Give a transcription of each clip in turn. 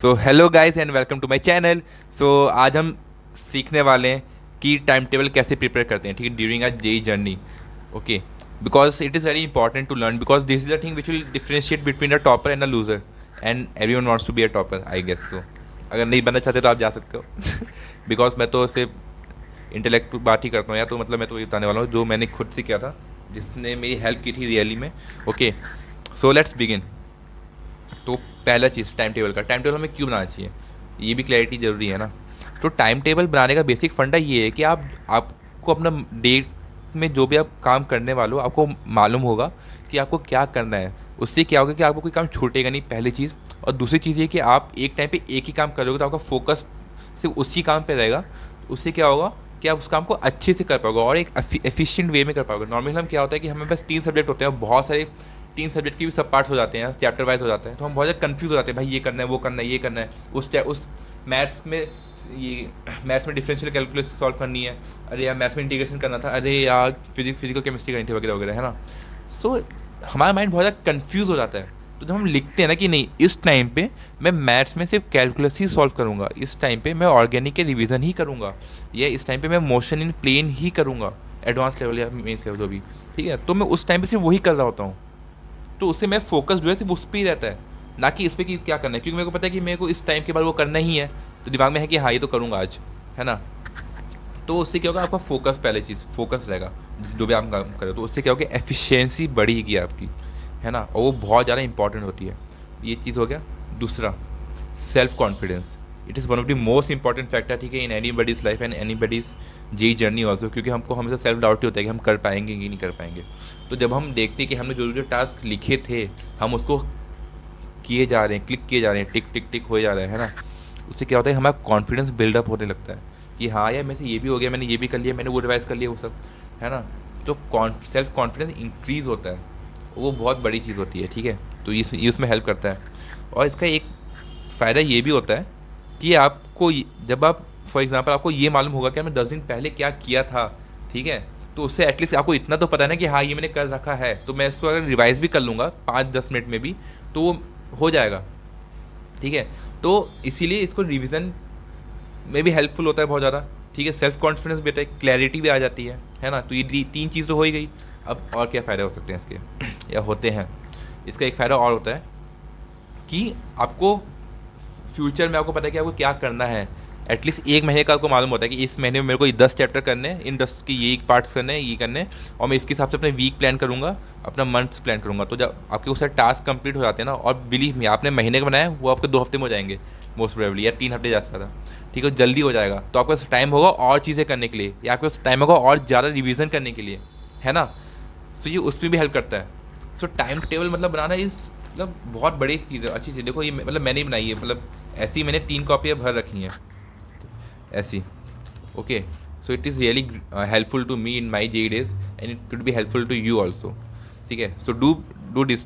So hello guys and welcome to my channel. So आज हम सीखने वाले हैं कि टाइम टेबल कैसे प्रिपेयर करते हैं, ठीक है, during our JEE journey. Okay, because it is very important to learn because this is a thing which will differentiate between a topper and a loser and everyone wants to be a topper I guess. So अगर नहीं बनना चाहते तो आप जा सकते हो because मैं तो सिर्फ इंटेलेक्ट बात ही करता हूँ, या तो मतलब मैं तो ये बताने वाला हूँ जो मैंने खुद से किया था, जिसने मेरी हेल्प की थी रियली में। Okay, so let's begin. तो पहला चीज़ टाइम टेबल का, टाइम टेबल हमें क्यों बनाना चाहिए, ये भी क्लैरिटी ज़रूरी है ना। तो टाइम टेबल बनाने का बेसिक फंडा ये है कि आपको अपना डेट में जो भी आप काम करने वाले हो आपको मालूम होगा कि आपको क्या करना है। उससे क्या होगा कि आपको कोई काम छूटेगा नहीं, पहली चीज़। और दूसरी चीज़ ये कि आप एक टाइम पे एक ही काम करोगे तो आपका फोकस सिर्फ उसी काम पे रहेगा। उससे क्या होगा कि आप उस काम को अच्छे से कर पाओगे और एक एफिशिएंट वे में कर पाओगे। नॉर्मली हम क्या होता है कि हमें बस 3 सब्जेक्ट होते हैं, बहुत सारे 3 सब्जेक्ट के भी सब पार्ट्स हो जाते हैं, चैप्टर वाइज हो जाते हैं, तो हम बहुत ज़्यादा कन्फ्यूज़ हो जाते हैं, भाई ये करना है, वो करना है, ये करना है। उस मैथ्स में ये मैथ्स में डिफरेंशियल कैलकुलस सॉल्व करनी है, अरे यार मैथ्स में इंटीग्रेशन करना था, अरे यार फिजिकल केमिस्ट्री करनी थी, वगैरह वगैरह, है ना। सो हमारा माइंड बहुत ज़्यादा कन्फ्यूज़ हो जाता है। तो जब हम लिखते हैं ना कि नहीं, इस टाइम पे मैं मैथ्स में सिर्फ कैलकुलस ही सॉल्व करूँगा, इस टाइम पे मैं ऑर्गेनिक के रिवीजन ही करूँगा, या इस टाइम पे मैं मोशन इन प्लेन ही करूँगा, एडवांस लेवल या मेन्स लेवल जो भी, ठीक है, तो मैं उस टाइम पे सिर्फ वही कर रहा होता हूँ। तो उससे मैं फोकस जो है सिर्फ उस पर ही रहता है, ना कि इस पर कि क्या करना है, क्योंकि मेरे को पता है कि मेरे को इस टाइम के बाद वो करना ही है। तो दिमाग में है कि हाँ ये तो करूँगा आज, है ना। तो उससे क्या होगा, आपका फोकस, पहले चीज़ फोकस रहेगा जो भी आप काम करें, तो उससे क्या होगा, एफिशिएंसी बढ़ेगी आपकी, है ना, और वो बहुत ज़्यादा इंपॉर्टेंट होती है। ये चीज़ हो गया। दूसरा, self confidence. It is one of the most important factor, ठीक है, in anybody's life and anybody's जी जर्नी ऑल्सो, क्योंकि हमको हमेशा सेल्फ डाउट ही होता है कि हम कर पाएंगे कि नहीं कर पाएंगे। तो जब हम देखते हैं कि हमने जो जो टास्क लिखे थे हम उसको किए जा रहे हैं, क्लिक किए जा रहे हैं, टिक टिक टिक हो जा रहे हैं, है ना, उससे क्या होता है, हमारा कॉन्फिडेंस बिल्डअप होने लगता है कि हाँ यार मेरे से ये भी हो गया, मैंने ये भी कर लिया, मैंने वो रिवाइज कर लिया, वो सब, है ना। तो सेल्फ कॉन्फिडेंस इंक्रीज़ होता है, वो बहुत बड़ी चीज़ होती है, ठीक है। तो ये उसमें हेल्प करता है। और इसका एक फ़ायदा ये भी होता है कि आपको जब आप फॉर एग्जांपल आपको ये मालूम होगा कि मैं 10 दिन पहले क्या किया था, ठीक है, तो उससे एटलीस्ट आपको इतना तो पता है ना कि हाँ ये मैंने कर रखा है, तो मैं इसको अगर रिवाइज भी कर लूँगा 5-10 मिनट में भी तो वो हो जाएगा, ठीक है। तो इसीलिए इसको रिविज़न में भी हेल्पफुल होता है बहुत ज़्यादा, ठीक है। सेल्फ कॉन्फिडेंस भी आता है, क्लैरिटी भी आ जाती है ना। तो ये 3 चीज़ तो हो ही गई। अब और क्या फ़ायदे हो सकते हैं इसके या होते हैं। इसका एक फ़ायदा और होता है कि आपको फ्यूचर में आपको पता है कि आपको क्या करना है। एटलीस्ट 1 महीने का आपको मालूम होता है कि इस महीने में मेरे को ये 10 चैप्टर करने हैं, इन 10 के ये पार्ट्स करने हैं, ये करने हैं, और मैं इसके हिसाब से अपने वीक प्लान करूँगा, अपना मंथ्स प्लान करूँगा। तो जब आपके उस टास्क कंप्लीट हो जाते हैं ना, और बिलीव में आपने महीने का बनाया वो आपके 2 हफ्ते में हो जाएंगे मोस्ट प्रोबेबली, या 3 हफ्ते जा सकता, ठीक है, जल्दी हो जाएगा। तो आपके पास टाइम होगा और चीज़ें करने के लिए, या आपके पास टाइम होगा और ज़्यादा रिविज़न करने के लिए, है ना। सो ये उसमें भी हेल्प करता है। सो टाइम टेबल मतलब बनाना इस मतलब बहुत बड़ी चीज़ है, अच्छी चीज़। देखो ये मतलब मैंने ही बनाई है, मतलब ऐसी मैंने 3 कॉपियाँ भर रखी हैं ऐसी। Okay, so it is really helpful to me in my J days and it could be helpful to you also, ठीक है। So do this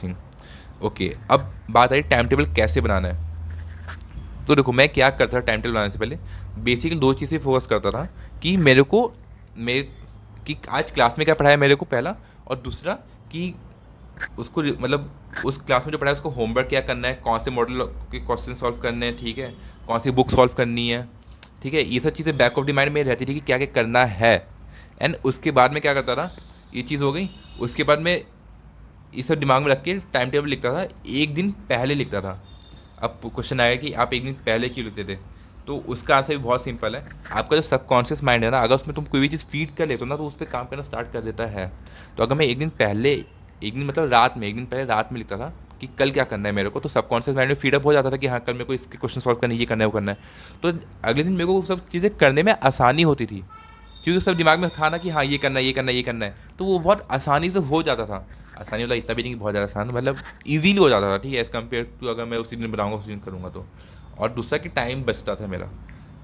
thing. Okay, अब बात आई टाइम टेबल कैसे बनाना है। तो देखो मैं क्या करता था टाइम टेबल बनाने से पहले, बेसिकली 2 चीज़ें फोकस करता था कि मेरे को मैं कि आज क्लास में क्या पढ़ाया मेरे को, पहला, और दूसरा कि उसको मतलब उस क्लास में जो पढ़ा है उसको होमवर्क क्या करना है, कौन से मॉडल के क्वेश्चन सॉल्व करने हैं, ठीक है, कौन सी बुक सॉल्व करनी है, ठीक है। ये सब चीज़ें बैक ऑफ द माइंड में रहती थी कि क्या क्या करना है। एंड उसके बाद में क्या करता था, ये चीज़ हो गई, उसके बाद में ये सब दिमाग में रख के टाइम टेबल लिखता था, एक दिन पहले लिखता था। अब क्वेश्चन आएगा कि आप एक दिन पहले क्यों लिखते थे, तो उसका आंसर भी बहुत सिंपल है। आपका जो सबकॉन्शियस माइंड है ना, अगर उसमें तुम कोई भी चीज़ फीड कर लेते हो ना, तो उस पर काम करना स्टार्ट कर देता है। तो अगर मैं एक दिन पहले, एक दिन मतलब रात में, एक दिन पहले रात में लिखता था कि कल क्या करना है मेरे को, तो सबकॉन्शियस माइंड में फीडअप हो जाता था कि हाँ कल मेरे को इसके क्वेश्चन सॉल्व करना है, ये करना है, वो करना है। तो अगले दिन मेरे को वो सब चीज़ें करने में आसानी होती थी, क्योंकि सब दिमाग में था ना कि हाँ ये करना है, ये करना है, ये करना है, तो वो बहुत आसानी से हो जाता था। आसानी वाला इतना भी नहीं कि बहुत ज़्यादा आसान, मतलब ईजीली हो जाता था, ठीक है, एज़ कम्पेयर टू अगर मैं उसी दिन बनाऊँगा उसी दिन करूँगा तो। और दूसरा कि टाइम बचता था मेरा,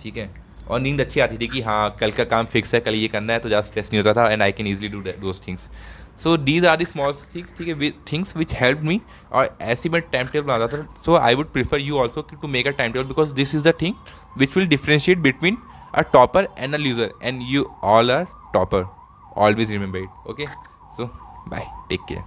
ठीक है, और नींद अच्छी आती थी कि हाँ कल का काम फिक्स है, कल ये करना है, तो ज़्यादा स्ट्रेस नहीं होता था and I can easily do those things. So these are the small things, ठीक है, थिंग्स विच हेल्प मी। और ऐसी मैं टाइम टेबल बनाता था। So I would prefer you also to make a time table, because this is the thing which will differentiate between a topper and a loser, and you all are topper, always remember it. Okay, so bye, take care.